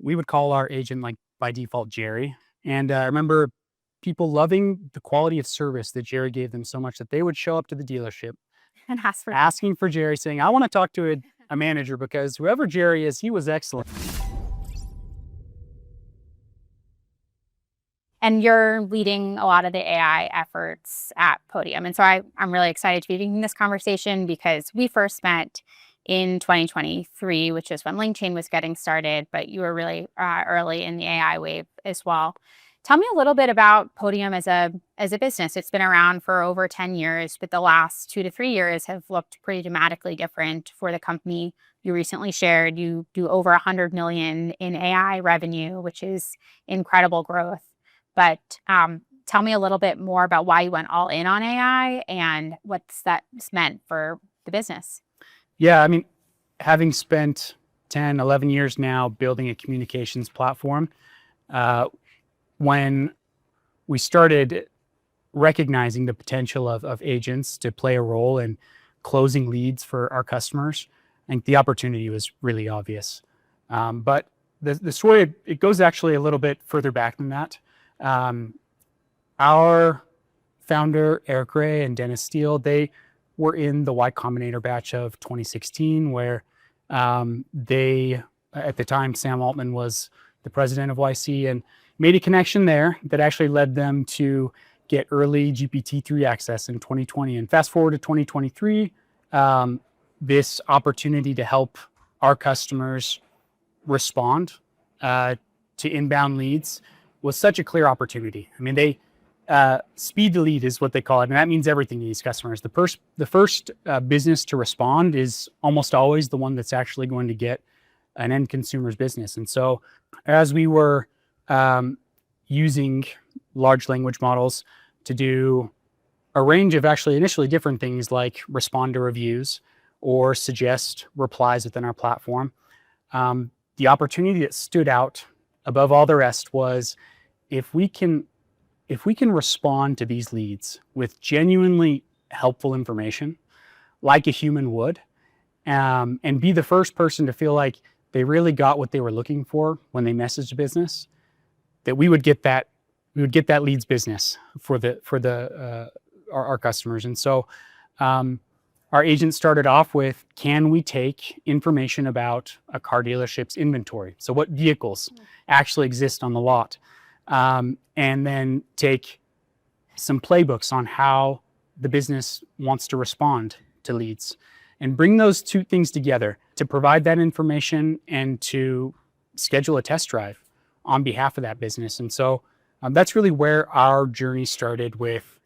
we would call our agent like by default Jerry. And I remember people loving the quality of service that Jerry gave them so much that they would show up to the dealership And ask for asking for Jerry, saying, I want to talk to a manager because whoever Jerry is, he was excellent. And you're leading a lot of the AI efforts at Podium. And so I'm really excited to be having this conversation because we first met in 2023, which is when LangChain was getting started, but you were really early in the AI wave as well. Tell me a little bit about Podium as a business. It's been around for over 10 years, but the last 2 to 3 years have looked pretty dramatically different for the company. You recently shared you do over 100 million in AI revenue, which is incredible growth. But tell me a little bit more about why you went all in on AI and what's that meant for the business. Yeah, I mean, having spent 10, 11 years now building a communications platform, when we started recognizing the potential of agents to play a role in closing leads for our customers, I think the opportunity was really obvious. But the story, it goes actually a little bit further back than that. Our founder, Eric Ray and Dennis Steele, they were in the Y Combinator batch of 2016, where they, at the time, Sam Altman was the president of YC, and made a connection there that actually led them to get early GPT-3 access in 2020. And fast forward to 2023, this opportunity to help our customers respond to inbound leads was such a clear opportunity. I mean, they speed to lead is what they call it, and that means everything to these customers. The first business to respond is almost always the one that's actually going to get an end consumer's business. And so as we were using large language models to do a range of actually initially different things like respond to reviews or suggest replies within our platform, the opportunity that stood out above all the rest was if we can respond to these leads with genuinely helpful information like a human would, and be the first person to feel like they really got what they were looking for when they messaged a business, that we would get that leads business for our customers. And so our agent started off with, can we take information about a car dealership's inventory? So what vehicles actually exist on the lot? And then take some playbooks on how the business wants to respond to leads, and bring those two things together to provide that information and to schedule a test drive on behalf of that business. And so that's really where our journey started with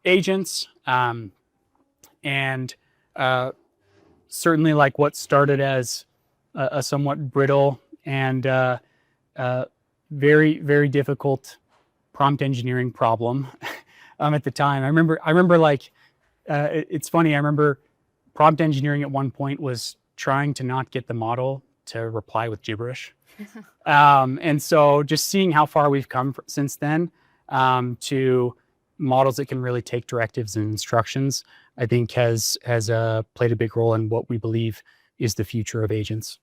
agents, and certainly like what started as a somewhat brittle and very, very difficult prompt engineering problem at the time. I remember like, it's funny, I remember prompt engineering at one point was trying to not get the model to reply with gibberish. And so just seeing how far we've come since then to models that can really take directives and instructions, I think has played a big role in what we believe is the future of agents.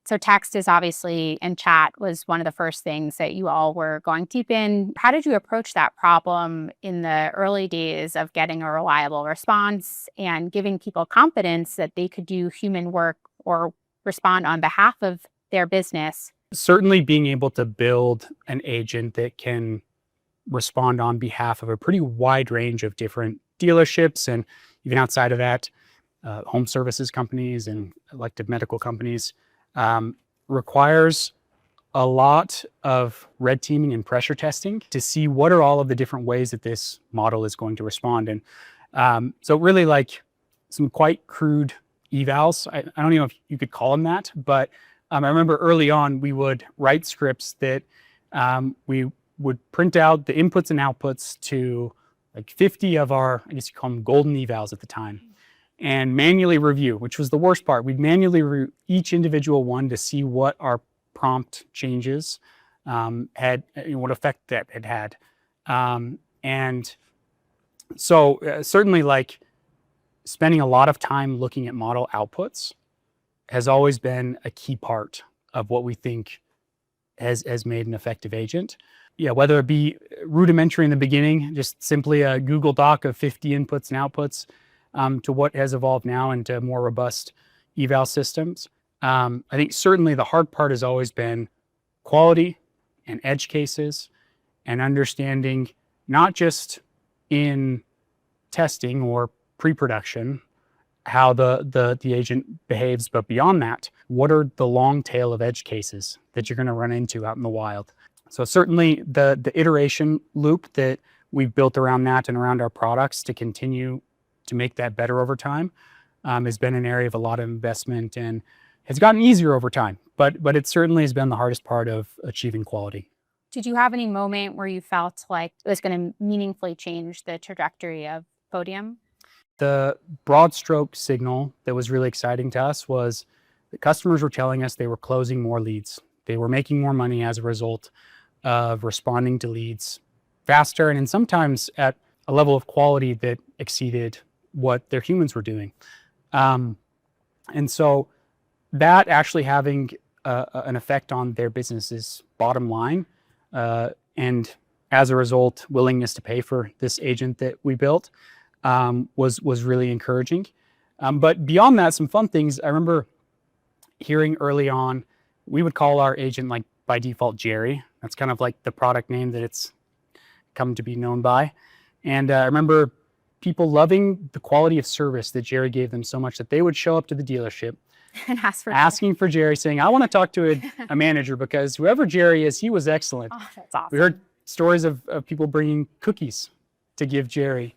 So text is obviously, and chat was one of the first things that you all were going deep in. How did you approach that problem in the early days of getting a reliable response and giving people confidence that they could do human work or respond on behalf of their business? Certainly being able to build an agent that can respond on behalf of a pretty wide range of different dealerships, and even outside of that, home services companies and elective medical companies, requires a lot of red teaming and pressure testing to see what are all of the different ways that this model is going to respond. And so really like some quite crude evals. I don't know if you could call them that, but I remember early on we would write scripts that we would print out the inputs and outputs to like 50 of our, I guess you call them golden evals at the time, and manually review, which was the worst part. We'd manually review each individual one to see what our prompt changes had, what effect that it had. And so certainly like spending a lot of time looking at model outputs has always been a key part of what we think has made an effective agent. Yeah, whether it be rudimentary in the beginning, just simply a Google Doc of 50 inputs and outputs, to what has evolved now into more robust eval systems. I think certainly the hard part has always been quality and edge cases and understanding, not just in testing or pre-production, how the agent behaves, but beyond that, what are the long tail of edge cases that you're going to run into out in the wild? So certainly the iteration loop that we've built around that and around our products to continue to make that better over time has been an area of a lot of investment and has gotten easier over time, but it certainly has been the hardest part of achieving quality. Did you have any moment where you felt like it was going to meaningfully change the trajectory of Podium? The broad stroke signal that was really exciting to us was that customers were telling us they were closing more leads. They were making more money as a result of responding to leads faster and sometimes at a level of quality that exceeded what their humans were doing. And so that actually having an effect on their business's bottom line, and as a result, willingness to pay for this agent that we built, was really encouraging. But beyond that, some fun things. I remember hearing early on, we would call our agent like by default Jerry. That's kind of like the product name that it's come to be known by. And I remember people loving the quality of service that Jerry gave them so much that they would show up to the dealership And asking for Jerry, saying, I want to talk to a manager because whoever Jerry is, he was excellent. Oh, that's awesome. We heard stories of people bringing cookies to give Jerry,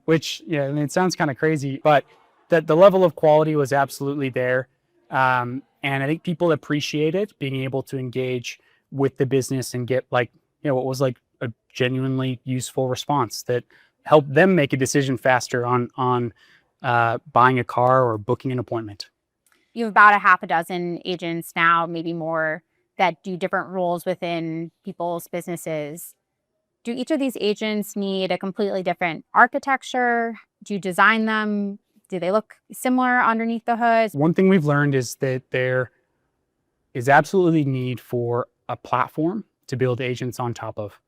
which, yeah, I mean, it sounds kind of crazy, but that the level of quality was absolutely there. And I think people appreciate it, being able to engage with the business and get like, what was like a genuinely useful response that helped them make a decision faster on buying a car or booking an appointment. You have about a half a dozen agents now, maybe more, that do different roles within people's businesses. Do each of these agents need a completely different architecture? Do you design them? Do they look similar underneath the hood? One thing we've learned is that there is absolutely need for a platform to build agents on top of,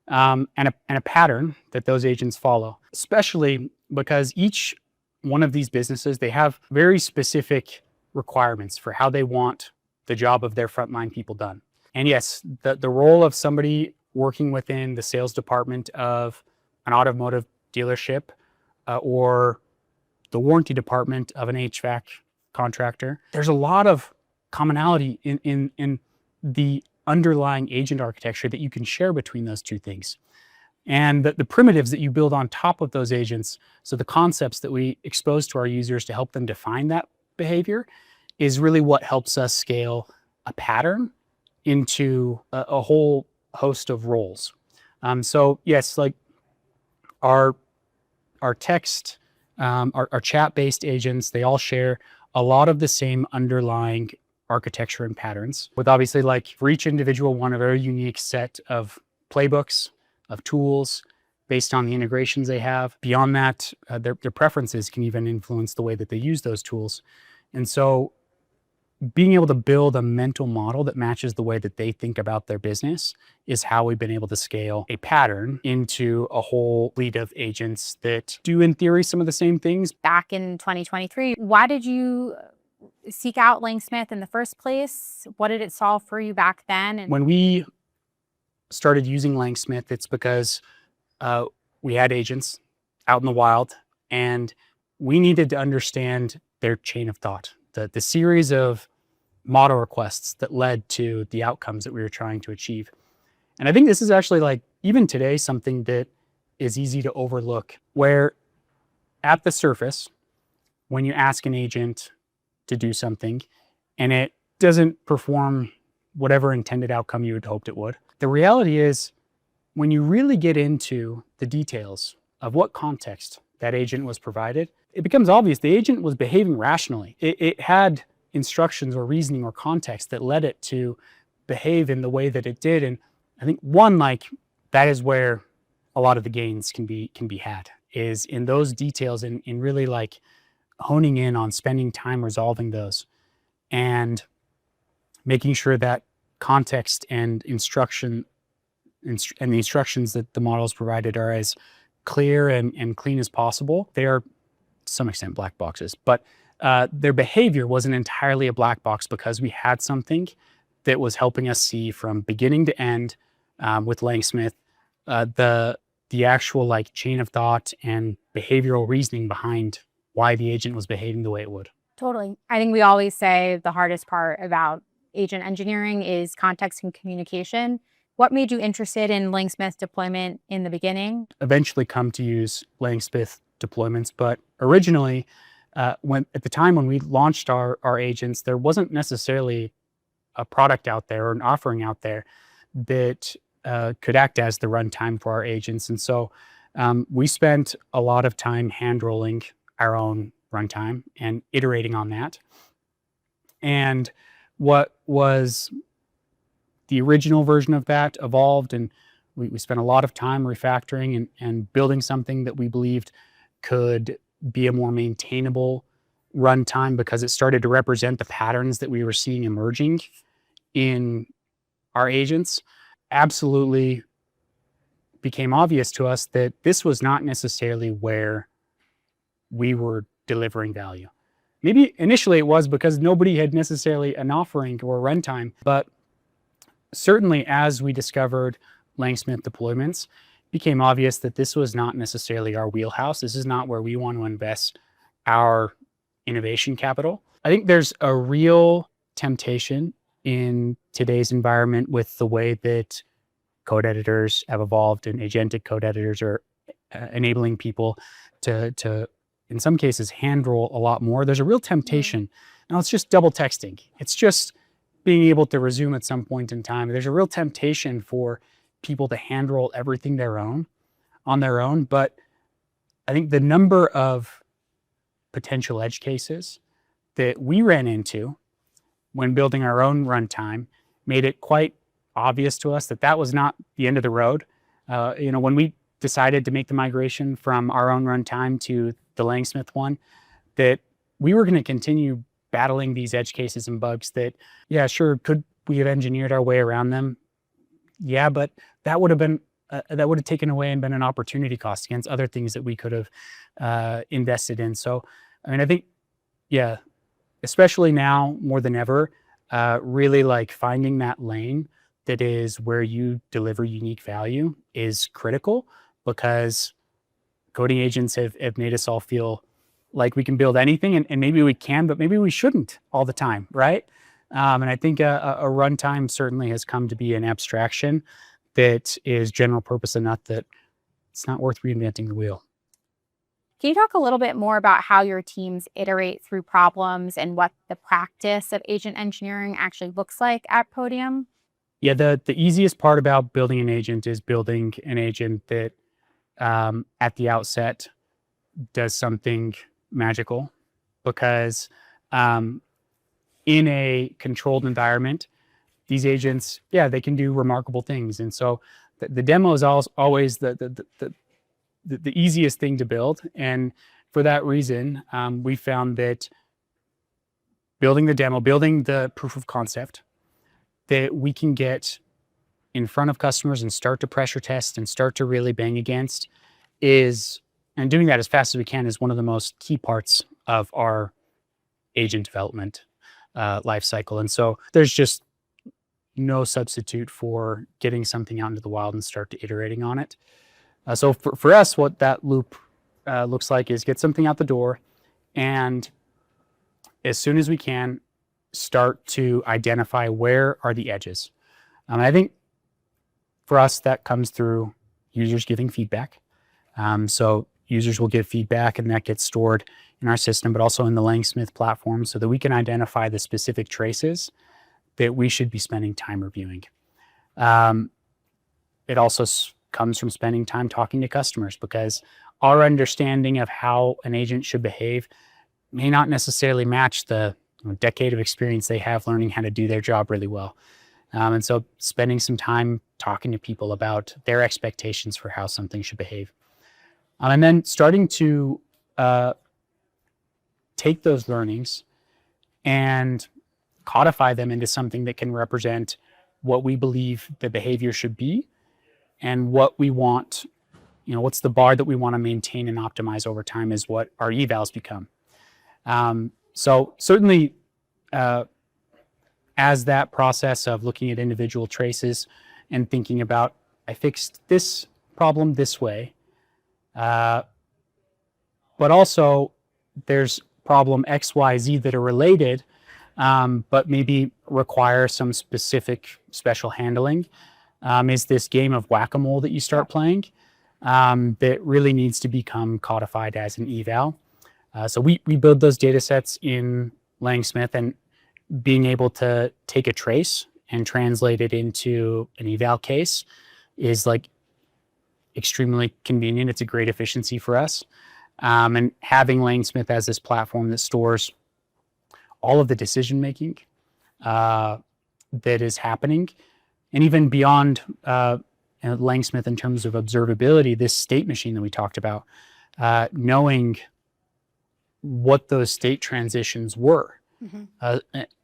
and a pattern that those agents follow, especially because each one of these businesses, they have very specific requirements for how they want the job of their frontline people done. And yes, the role of somebody working within the sales department of an automotive dealership or the warranty department of an HVAC contractor, there's a lot of commonality in the underlying agent architecture that you can share between those two things. And the primitives that you build on top of those agents, so the concepts that we expose to our users to help them define that behavior, is really what helps us scale a pattern into a whole host of roles. So yes, like our text, our chat-based agents, they all share a lot of the same underlying architecture and patterns, with obviously like for each individual one, a very unique set of playbooks, of tools based on the integrations they have. Beyond that, their preferences can even influence the way that they use those tools. And so being able to build a mental model that matches the way that they think about their business is how we've been able to scale a pattern into a whole fleet of agents that do, in theory, some of the same things. Back in 2023, why did you seek out LangSmith in the first place? What did it solve for you back then? And when we started using LangSmith, it's because we had agents out in the wild and we needed to understand their chain of thought, the series of model requests that led to the outcomes that we were trying to achieve. And I think this is actually, like, even today, something that is easy to overlook, where at the surface, when you ask an agent to do something and it doesn't perform whatever intended outcome you had hoped it would, the reality is when you really get into the details of what context that agent was provided, it becomes obvious the agent was behaving rationally. It had instructions or reasoning or context that led it to behave in the way that it did. And I think that is where a lot of the gains can be had, is in those details, in really like honing in on spending time resolving those and making sure that context and and the instructions that the models provided are as clear and clean as possible. They are, to some extent, black boxes, but their behavior wasn't entirely a black box because we had something that was helping us see from beginning to end with LangSmith the actual like chain of thought and behavioral reasoning behind why the agent was behaving the way it would. Totally. I think we always say the hardest part about agent engineering is context and communication. What made you interested in LangSmith deployment in the beginning? Eventually come to use LangSmith deployments, but originally, at the time when we launched our agents, there wasn't necessarily a product out there or an offering out there that could act as the runtime for our agents. And so we spent a lot of time hand rolling our own runtime and iterating on that. And what was the original version of that evolved, and we spent a lot of time refactoring and building something that we believed could be a more maintainable runtime because it started to represent the patterns that we were seeing emerging in our agents. Absolutely became obvious to us that this was not necessarily where we were delivering value. Maybe initially it was because nobody had necessarily an offering or a runtime, but certainly as we discovered LangSmith deployments, it became obvious that this was not necessarily our wheelhouse. This is not where we want to invest our innovation capital. I think there's a real temptation in today's environment with the way that code editors have evolved and agentic code editors are enabling people to in some cases hand roll a lot more. There's a real temptation. Now it's just double texting. It's just being able to resume at some point in time. There's a real temptation for people to hand roll everything on their own. But I think the number of potential edge cases that we ran into when building our own runtime made it quite obvious to us that that was not the end of the road. When we decided to make the migration from our own runtime to the LangSmith one, that we were going to continue battling these edge cases and bugs that, yeah, sure, could we have engineered our way around them? Yeah, but that would have taken away and been an opportunity cost against other things that we could have invested in. So, I mean, I think, yeah, especially now more than ever, really like finding that lane that is where you deliver unique value is critical, because coding agents have made us all feel like we can build anything, and maybe we can, but maybe we shouldn't all the time, right? And I think a runtime certainly has come to be an abstraction that is general purpose enough that it's not worth reinventing the wheel. Can you talk a little bit more about how your teams iterate through problems and what the practice of agent engineering actually looks like at Podium? Yeah, the easiest part about building an agent is building an agent that at the outset does something magical, because in a controlled environment, these agents, yeah, they can do remarkable things. And so the demo is always the easiest thing to build. And for that reason, we found that building the demo, building the proof of concept that we can get in front of customers and start to pressure test and start to really bang against and doing that as fast as we can is one of the most key parts of our agent development life cycle. And so there's just no substitute for getting something out into the wild and start to iterating on it. So for us, what that loop looks like is get something out the door, and as soon as we can, start to identify where are the edges. I think for us, that comes through users giving feedback. So users will give feedback, and that gets stored in our system, but also in the LangSmith platform, so that we can identify the specific traces that we should be spending time reviewing. It also comes from spending time talking to customers, because our understanding of how an agent should behave may not necessarily match the decade of experience they have learning how to do their job really well. And so spending some time talking to people about their expectations for how something should behave. And then starting to take those learnings and codify them into something that can represent what we believe the behavior should be and what we want, what's the bar that we want to maintain and optimize over time is what our evals become. So certainly, as that process of looking at individual traces and thinking about, I fixed this problem this way, but also there's problem X, Y, Z that are related, but maybe require some special handling, is this game of whack-a-mole that you start playing that really needs to become codified as an eval. So we build those data sets in LangSmith, and being able to take a trace and translate it into an eval case is like extremely convenient. It's a great efficiency for us. And having LangSmith as this platform that stores all of the decision making that is happening, and even beyond LangSmith in terms of observability, this state machine that we talked about, knowing what those state transitions were,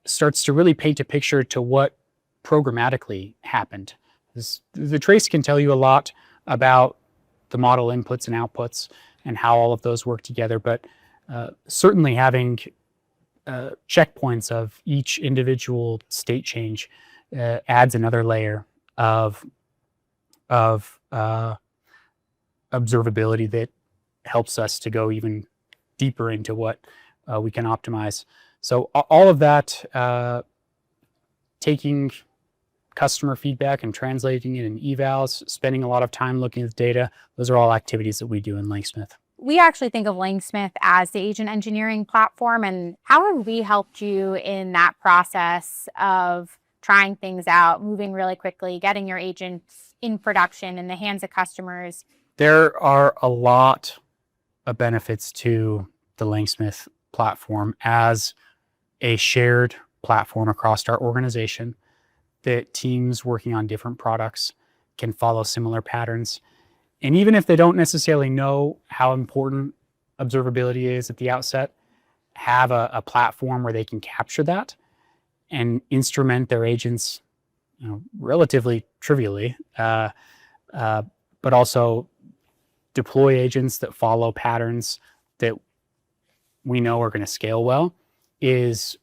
starts to really paint a picture to what programmatically happened. The trace can tell you a lot about the model inputs and outputs and how all of those work together, but certainly having checkpoints of each individual state change adds another layer of observability that helps us to go even deeper into what we can optimize. So all of that, taking customer feedback and translating it in evals, spending a lot of time looking at the data, those are all activities that we do in LangSmith. We actually think of LangSmith as the agent engineering platform. And how have we helped you in that process of trying things out, moving really quickly, getting your agents in production in the hands of customers? There are a lot of benefits to the LangSmith platform as a shared platform across our organization that teams working on different products can follow similar patterns. And even if they don't necessarily know how important observability is at the outset, have a platform where they can capture that and instrument their agents, relatively trivially, but also deploy agents that follow patterns that we know are going to scale well, is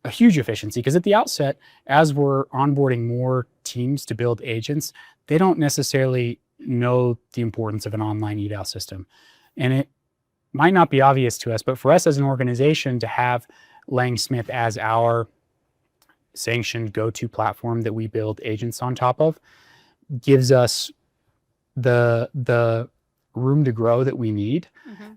a huge efficiency. Because at the outset, as we're onboarding more teams to build agents, they don't necessarily know the importance of an online eval system. And it might not be obvious to us, but for us as an organization to have LangSmith as our sanctioned go-to platform that we build agents on top of gives us the room to grow that we need,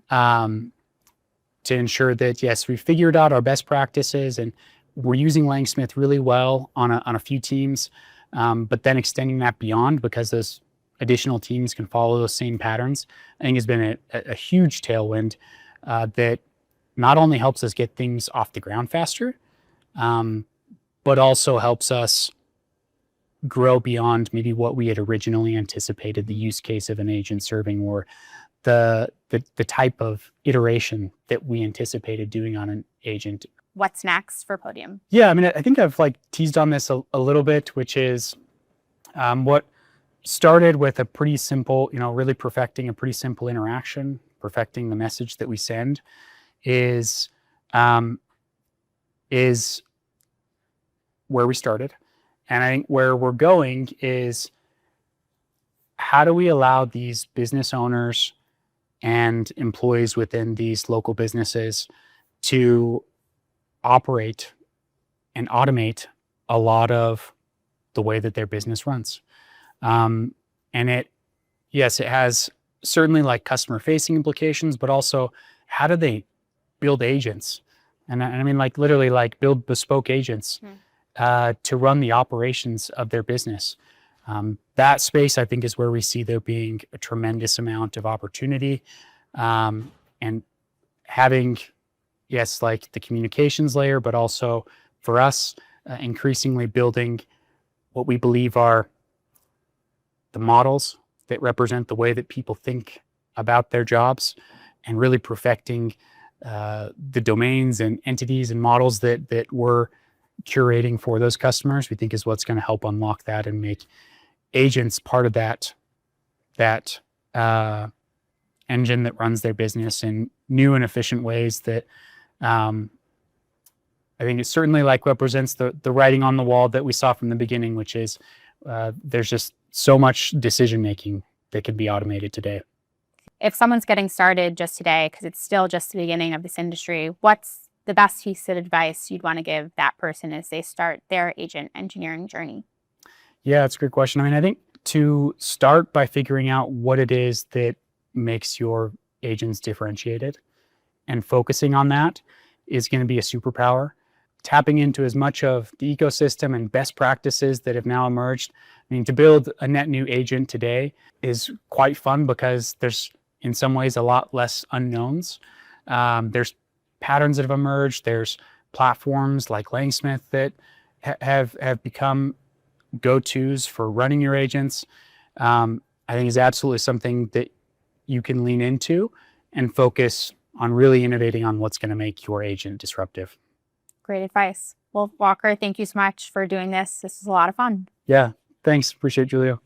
to ensure that, yes, we figured out our best practices and we're using LangSmith really well on a few teams, but then extending that beyond, because those additional teams can follow those same patterns, I think has been a huge tailwind that not only helps us get things off the ground faster, but also helps us grow beyond maybe what we had originally anticipated the use case of an agent serving, or the type of iteration that we anticipated doing on an agent. What's next for Podium? Yeah, I mean, I think I've teased on this a little bit, which is what started with a pretty simple, really perfecting a pretty simple interaction, perfecting the message that we send, is where we started. And I think where we're going is, how do we allow these business owners and employees within these local businesses to operate and automate a lot of the way that their business runs? And it has certainly customer facing implications, but also how do they build agents? And I mean, literally build bespoke agents to run the operations of their business. That space, I think, is where we see there being a tremendous amount of opportunity, and having, the communications layer, but also for us, increasingly building what we believe are the models that represent the way that people think about their jobs, and really perfecting the domains and entities and models that we're curating for those customers, we think is what's going to help unlock that and make agents part of that engine that runs their business in new and efficient ways that I think it certainly like represents the writing on the wall that we saw from the beginning, which is there's just so much decision making that can be automated today. If someone's getting started just today, because it's still just the beginning of this industry, what's the best piece of advice you'd want to give that person as they start their agent engineering journey? Yeah, that's a good question. I mean, I think to start by figuring out what it is that makes your agents differentiated and focusing on that is going to be a superpower. Tapping into as much of the ecosystem and best practices that have now emerged. I mean, to build a net new agent today is quite fun because there's in some ways a lot less unknowns. There's patterns that have emerged. There's platforms like LangSmith that have become go-tos for running your agents. I think is absolutely something that you can lean into and focus on really innovating on what's going to make your agent disruptive. Great advice. Well, Walker, thank you so much for doing this. This is a lot of fun. Yeah, thanks. Appreciate it, Julio.